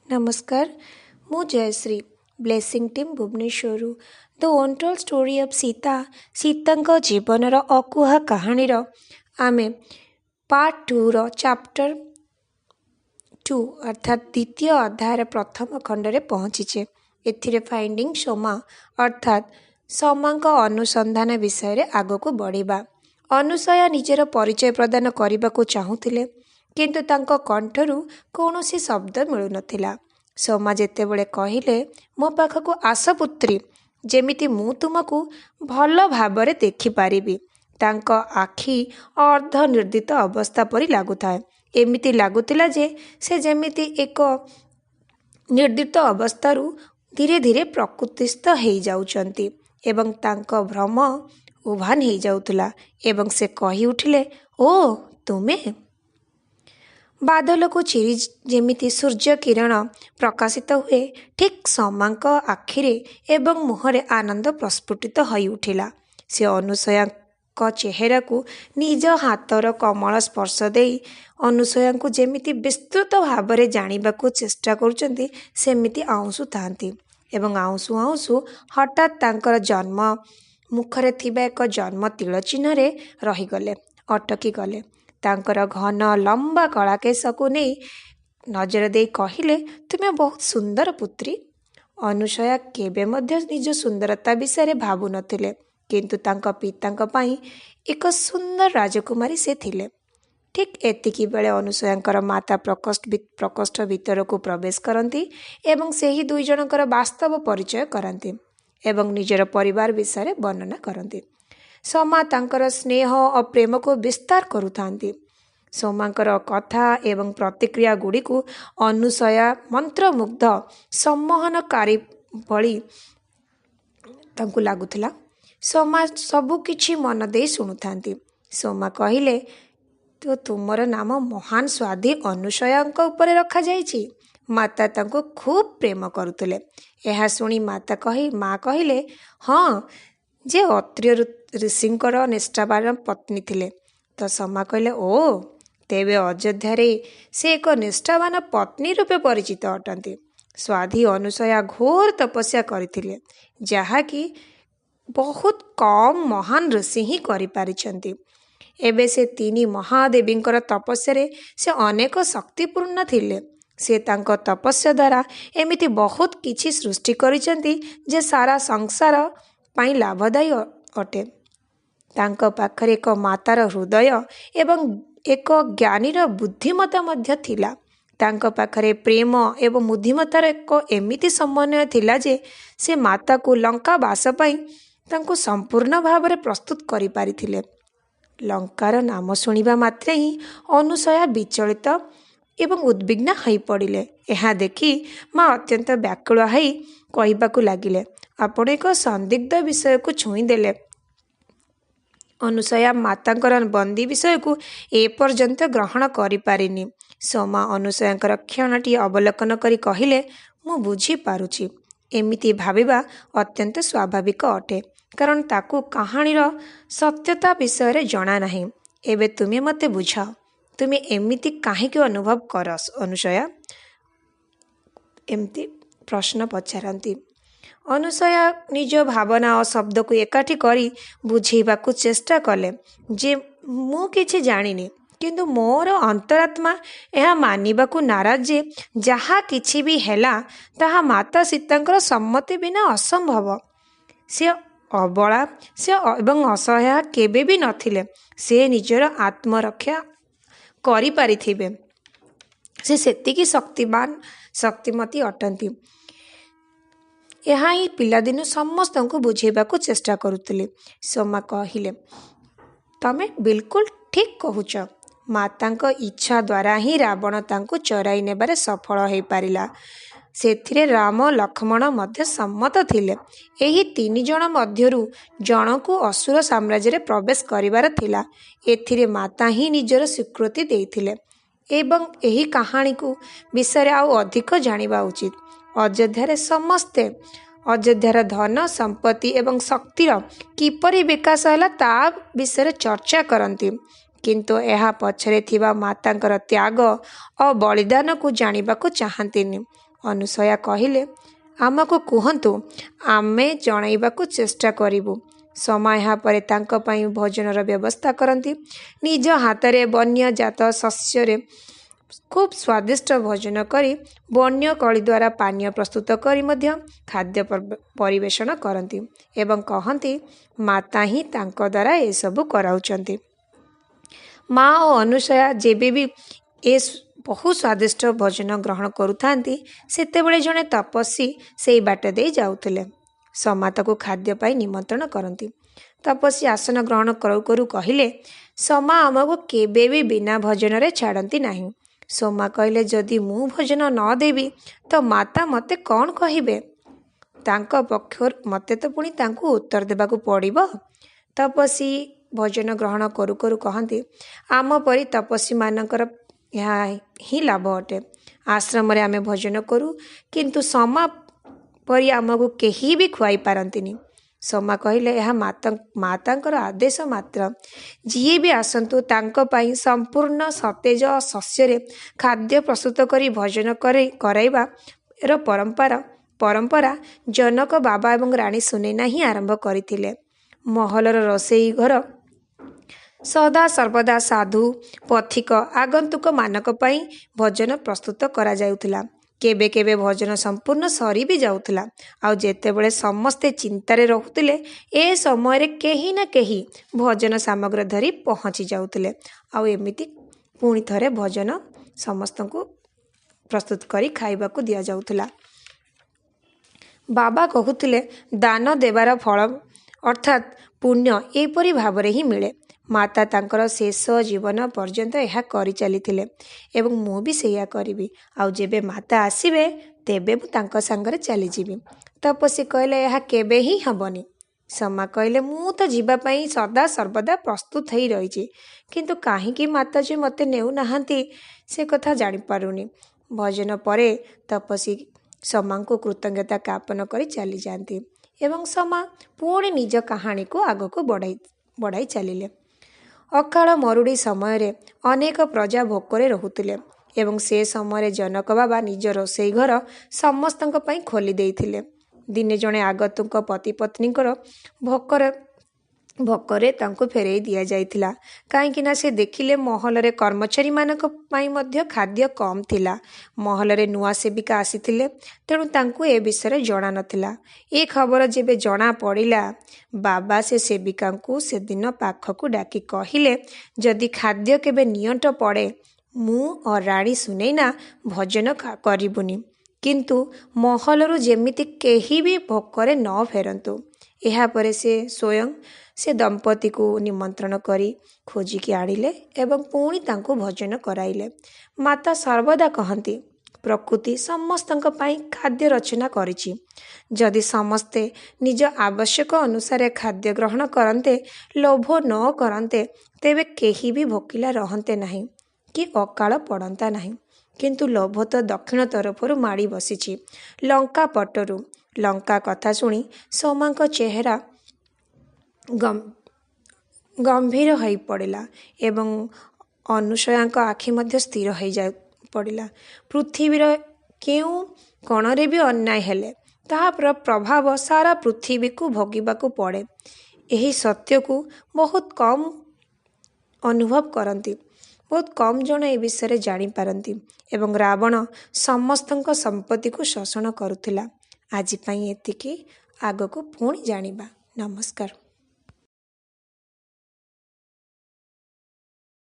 नमस्कार, मु Jayashree blessing team Bhubaneswar the untold story of Sita जीवनर अकुहा कहानीर आमे पार्ट 2 चैप्टर 2 अर्थात द्वितीय अध्याय प्रथम खंडरे पहुँचीचे। एथिरे फाइंडिंग सोमा अर्थात सोमांक अनुसंधान विषय रे आगको बढ़िबा। अनुसया निजर परिचय प्रदान करने चाहूथिले किंतु तांको कंठरू कौनसी शब्द मिलु नथिला। सोमा जेतेबेले कहिले मो पाखकु आस पुत्री, जेमिति मु तुमको भल भाबरे देखि पारिबी। तांको आखि अर्ध निर्दित अवस्था परि लागुथाए। एमिति लागुतिला जे से जेमिति एक निर्दित अवस्थारू धीरे धीरे प्रकृतिस्थ हेई जाउचंती एवं तांको भ्रम उभान हेई जाउतला एवं से कहि उठिले, ओ तुमे। बादल को चिरी जेमिति सूर्य किरण प्रकाशित हुए ठीक सोमांक आखिरे एवं मुहरे आनंद प्रस्फुटित होई उठिला। से अनुसया चेहरा को निज हाथर कमल स्पर्श देई अनुसया को जेमिति विस्तृत भाव में जानिबा को चेष्टा करुचंती सेमिति आउंसु थांती एवं आउंसु आउंसु हठात तांकर जन्म मुखरे थिबा एक जन्म तिल चिन्ह रे रहीगले, अटकी गले। तांकर घन लंबा कला केशकु नहीं नजर दे कहिले, तुमे बहुत सुंदर पुत्री। अनुसया केबे मध्य निज सुंदरता विषय भावु नथिले, किंतु तांका पितांक पई एक सुंदर राजकुमारी से थिले। ठीक एतिकी बेले अनुसयांकर माता प्रकोष्ठ भीतर को प्रवेश करती एवं सेही दुई जनकर वास्तव परिचय करती एवं निजर परिवार विषय वर्णना करती। सोमा तांकर स्नेह और प्रेम को विस्तार करुथांती। सोमांकर कथा एवं प्रतिक्रिया गुड़ी को अनुसया मंत्रमुग्ध सम्मोहनकारी भली तांकु लागुथिला। सोमा सबु किछि मन दे सुनुथांती। सोमा कहिले, तो तुमर नाम महान स्वाधी अनुसयांक ऊपर रखा जाइछि। माता तांको खूब प्रेम करुतले। एहा सुनी माँ कहिले, हाँ, जे अत्रिय ऋषिंकर निष्ठावान पत्नी थिले। तो सोमा कहले, ओ तेबे अयोध्या से एक निष्ठावान पत्नी रूपे परिचित अटंती। स्वाधी अनुसया घोर तपस्या करथिले, जहाँकि बहुत कम महान ऋषि ही करि पारिछंती। एबे से तीनी महादेवींकर तपस्या से अनेक शक्तिपूर्ण थिले। से तांको तपस्या द्वारा एमिति बहुत किछि सृष्टि करिसेंती जे सारा संसार पाई लाभदायी अटे। तांको पाखरे एक मातार हृदय एवं एक ज्ञानीर बुद्धिमता मध्य थिला। तांको पाखरे प्रेम एवं बुद्धिमतार एक एमिति समन्वय थिला जे से माता को लंका बास पाई तांको संपूर्ण भाव में प्रस्तुत करि पारिथिले। लंकार नाम शुणिबा मात्रे ही अनुसया विचलित एवं उद्विग्न होई पड़िले। एहा देखि माँ अत्यंत व्याकुल होई कहिबाकु लागिले, आपण एक संदिग्ध विषय को छुई देले। अनुसया मातांकर बंदी विषय को एपर्यंत ग्रहण करि पारिनी। सोमा अनुसयांकर क्षणटी अवलोकन करी कहिले, मु बुझी पारुछि। एमिति भाविबा अत्यंत स्वाभाविक अटे, कारण ताकू कहानीर सत्यता विषय रे जणा नाही। एबे तुमे मते बुझाओ, तुमे एमिति काहेकि अनुभव करस अनुसया? एमती प्रश्न पचारती। अनुसया निज भावना और शब्द को एकाठी करी बुझेबाकू चेष्टा कले जे मु किछि जानिनी, किंतु मोर अंतरात्मा यह मानिबाकू नाराज जे जहा किछि भी हेला ताहा माता सीतांकर सम्मति बिना असंभव। से अबला से एवं असहाय केबे भी नथिले। से निजर आत्मरक्षा करि पारिथिबे। से सेतिकी शक्तिमती अटंती। यहाँ ही पिलादिनु समस्त को बुझेबाकू चेष्टा करुतले। सोमा कहिले, तमे बिल्कुल ठीक कहूच। मातांक इच्छा द्वारा ही रावण तांको चराई नेबारे सफल हो पारिला। सेथिरे राम लक्ष्मण मध्य सम्मत थिले। एही तीन जण मध्यरु जणकू असुर साम्राज्य रे प्रवेश करिवार थिला। एथिरे माता ही निजर स्वीकृति देइथिले एवं एही कहानी को विषय आउ अधिक जानिबा उचित। अयोध्या समस्ते अयोध्यार धन संपत्ति एवं शक्तिर किपरि विकास है ता विषय चर्चा करती, किंतु यह पछरे थिबा मातांकर त्याग और बलिदान को जानिबा को चाहंतिनी। ଅନୁସୟା କହିଲେ, ଆମକୁ କୁହନ୍ତୁ, ଆମେ ଜଣାଇବାକୁ ଚେଷ୍ଟା କରିବୁ। ସମା ଏହାପରେ ତାଙ୍କ ପାଇଁ ଭୋଜନର ବ୍ୟବସ୍ଥା କରନ୍ତି। ନିଜ ହାତରେ ବନ୍ୟଜାତ ଶସ୍ୟରେ ଖୁବ୍ ସ୍ୱାଦିଷ୍ଟ ଭୋଜନ କରି ବନ୍ୟ କଳି ଦ୍ୱାରା ପାନୀୟ ପ୍ରସ୍ତୁତ କରି ମଧ୍ୟ ଖାଦ୍ୟ ପରିବେଷଣ କରନ୍ତି ଏବଂ କହନ୍ତି, ମାତା ହିଁ ତାଙ୍କ ଦ୍ୱାରା ଏସବୁ କରାଉଛନ୍ତି। ମା ଓ ଅନୁସୟା ଯେବେ ବି ଏ ବହୁ ସ୍ୱାଦିଷ୍ଟ ଭୋଜନ ଗ୍ରହଣ କରୁଥାନ୍ତି, ସେତେବେଳେ ଜଣେ ତପସ୍ୱୀ ସେଇ ବାଟ ଦେଇ ଯାଉଥିଲେ। ସମା ତାକୁ ଖାଦ୍ୟ ପାଇଁ ନିମନ୍ତ୍ରଣ କରନ୍ତି। ତପସ୍ୱୀ ଆସନ ଗ୍ରହଣ କରୁ କରୁ କହିଲେ, ସମା ଆମକୁ କେବେ ବି ବିନା ଭୋଜନରେ ଛାଡ଼ନ୍ତି ନାହିଁ। ସମା କହିଲେ, ଯଦି ମୁଁ ଭୋଜନ ନ ଦେବି ତ ମାତା ମୋତେ କ'ଣ କହିବେ? ତାଙ୍କ ପକ୍ଷରୁ ମୋତେ ତ ପୁଣି ତାଙ୍କୁ ଉତ୍ତର ଦେବାକୁ ପଡ଼ିବ। ତପସ୍ୱୀ ଭୋଜନ ଗ୍ରହଣ କରୁ କରୁ କହନ୍ତି, ଆମ ପରି ତପସ୍ୱୀମାନଙ୍କର ଏହା ହିଁ ଲାଭ ଅଟେ। ଆଶ୍ରମରେ ଆମେ ଭୋଜନ କରୁ, କିନ୍ତୁ ସମା ପରି ଆମକୁ କେହି ବି ଖୁଆଇ ପାରନ୍ତିନି। ସମା କହିଲେ, ଏହା ମାତାଙ୍କର ଆଦେଶ ମାତ୍ର। ଯିଏ ବି ଆସନ୍ତୁ ତାଙ୍କ ପାଇଁ ସମ୍ପୂର୍ଣ୍ଣ ସତେଜ ଶସ୍ୟରେ ଖାଦ୍ୟ ପ୍ରସ୍ତୁତ କରି ଭୋଜନ କରାଇବାର ପରମ୍ପରା ଜନକ ବାବା ଏବଂ ରାଣୀ ସୁନୈନା ହିଁ ଆରମ୍ଭ କରିଥିଲେ। ମହଲର ରୋଷେଇ ଘର ସଦା ସର୍ବଦା ସାଧୁ, ପଥିକ, ଆଗନ୍ତୁକମାନଙ୍କ ପାଇଁ ଭୋଜନ ପ୍ରସ୍ତୁତ କରାଯାଉଥିଲା। କେବେ କେବେ ଭୋଜନ ସମ୍ପୂର୍ଣ୍ଣ ସରି ବି ଯାଉଥିଲା। ଆଉ ଯେତେବେଳେ ସମସ୍ତେ ଚିନ୍ତାରେ ରହୁଥିଲେ, ଏ ସମୟରେ କେହି ନା କେହି ଭୋଜନ ସାମଗ୍ରୀ ଧରି ପହଞ୍ଚି ଯାଉଥିଲେ। ଆଉ ଏମିତି ପୁଣି ଥରେ ଭୋଜନ ସମସ୍ତଙ୍କୁ ପ୍ରସ୍ତୁତ କରି ଖାଇବାକୁ ଦିଆଯାଉଥିଲା। ବାବା କହୁଥିଲେ, ଦାନ ଦେବାର ଫଳ ଅର୍ଥାତ୍ ପୁଣ୍ୟ ଏପରି ଭାବରେ ହିଁ ମିଳେ। ମାତା ତାଙ୍କର ଶେଷ ଜୀବନ ପର୍ଯ୍ୟନ୍ତ ଏହା କରିଚାଲିଥିଲେ ଏବଂ ମୁଁ ବି ସେଇଆ କରିବି। ଆଉ ଯେବେ ମାତା ଆସିବେ, ତେବେ ମୁଁ ତାଙ୍କ ସାଙ୍ଗରେ ଚାଲିଯିବି। ତପସ୍ୱୀ କହିଲେ, ଏହା କେବେ ହିଁ ହେବନି। ସମା କହିଲେ, ମୁଁ ତ ଯିବା ପାଇଁ ସଦା ସର୍ବଦା ପ୍ରସ୍ତୁତ ହେଇ ରହିଛି, କିନ୍ତୁ କାହିଁକି ମାତା ଯେ ମୋତେ ନେଉନାହାନ୍ତି ସେ କଥା ଜାଣିପାରୁନି। ଭୋଜନ ପରେ ତପସ୍ୱୀ ସମାଙ୍କୁ କୃତଜ୍ଞତା ଜ୍ଞାପନ କରି ଚାଲିଯାଆନ୍ତି ଏବଂ ସମା ପୁଣି ନିଜ କାହାଣୀକୁ ଆଗକୁ ବଢ଼ାଇ ଚାଲିଲେ। ଅକାଳ ମରୁଡ଼ି ସମୟରେ ଅନେକ ପ୍ରଜା ଭୋକରେ ରହୁଥିଲେ ଏବଂ ସେ ସମୟରେ ଜନକ ବାବା ନିଜ ରୋଷେଇ ଘର ସମସ୍ତଙ୍କ ପାଇଁ ଖୋଲି ଦେଇଥିଲେ। ଦିନେ ଜଣେ ଆଗନ୍ତୁକ ପତିପତ୍ନୀଙ୍କର ଭୋକରେ ତାଙ୍କୁ ଫେରାଇ ଦିଆଯାଇଥିଲା, କାହିଁକିନା ସେ ଦେଖିଲେ ମହଲରେ କର୍ମଚାରୀମାନଙ୍କ ପାଇଁ ମଧ୍ୟ ଖାଦ୍ୟ କମ୍ ଥିଲା। ମହଲରେ ନୂଆ ସେବିକା ଆସିଥିଲେ, ତେଣୁ ତାଙ୍କୁ ଏ ବିଷୟରେ ଜଣାନଥିଲା। ଏ ଖବର ଯେବେ ଜଣା ପଡ଼ିଲା, ବାବା ସେ ସେବିକାଙ୍କୁ ସେଦିନ ପାଖକୁ ଡାକି କହିଲେ, ଯଦି ଖାଦ୍ୟ କେବେ ନିଅଣ୍ଟ ପଡ଼େ, ମୁଁ ଓ ରାଣୀ ସୁନୈନା ଭୋଜନ କରିବୁନି, କିନ୍ତୁ ମହଲରୁ ଯେମିତି କେହି ବି ଭୋକରେ ନ ଫେରନ୍ତୁ। ଏହାପରେ ସେ ସ୍ୱୟଂ ସେ ଦମ୍ପତିକୁ ନିମନ୍ତ୍ରଣ କରି ଖୋଜିକି ଆଣିଲେ ଏବଂ ପୁଣି ତାଙ୍କୁ ଭୋଜନ କରାଇଲେ। ମାତା ସର୍ବଦା କହନ୍ତି, ପ୍ରକୃତି ସମସ୍ତଙ୍କ ପାଇଁ ଖାଦ୍ୟ ରଚନା କରିଛି। ଯଦି ସମସ୍ତେ ନିଜ ଆବଶ୍ୟକ ଅନୁସାରେ ଖାଦ୍ୟ ଗ୍ରହଣ କରନ୍ତେ, ଲୋଭ ନ କରନ୍ତେ, ତେବେ କେହି ବି ଭୋକିଲା ରହନ୍ତେ ନାହିଁ କି ଅକାଳ ପଡ଼ନ୍ତା ନାହିଁ। କିନ୍ତୁ ଲୋଭ ତ ଦକ୍ଷିଣ ତରଫରୁ ମାଡ଼ି ବସିଛି, ଲଙ୍କା ପଟରୁ। ଲଙ୍କା କଥା ଶୁଣି ସୋମାଙ୍କ ଚେହେରା ଗମ୍ଭୀର ହୋଇ ପଡ଼ିଲା ଏବଂ ଅନୁସୟାଙ୍କ ଆଖି ମଧ୍ୟ ସ୍ଥିର ପଡ଼ିଲା। ପୃଥିବୀର କେଉଁ କୋଣରେ ବି ଅନ୍ୟାୟ ହେଲେ ତାହାର ପ୍ରଭାବ ସାରା ପୃଥିବୀକୁ ଭୋଗିବାକୁ ପଡ଼େ। ଏହି ସତ୍ୟକୁ ବହୁତ କମ୍ ଅନୁଭବ କରନ୍ତି। ବହୁତ କମ୍ ଜଣ ଏ ବିଷୟରେ ଜାଣିପାରନ୍ତି ଏବଂ ରାବଣ ସମସ୍ତଙ୍କ ସମ୍ପତ୍ତିକୁ ଶୋଷଣ କରୁଥିଲା। ଆଜି ପାଇଁ ଏତିକି, ଆଗକୁ ପୁଣି ଜାଣିବା। ନମସ୍କାର।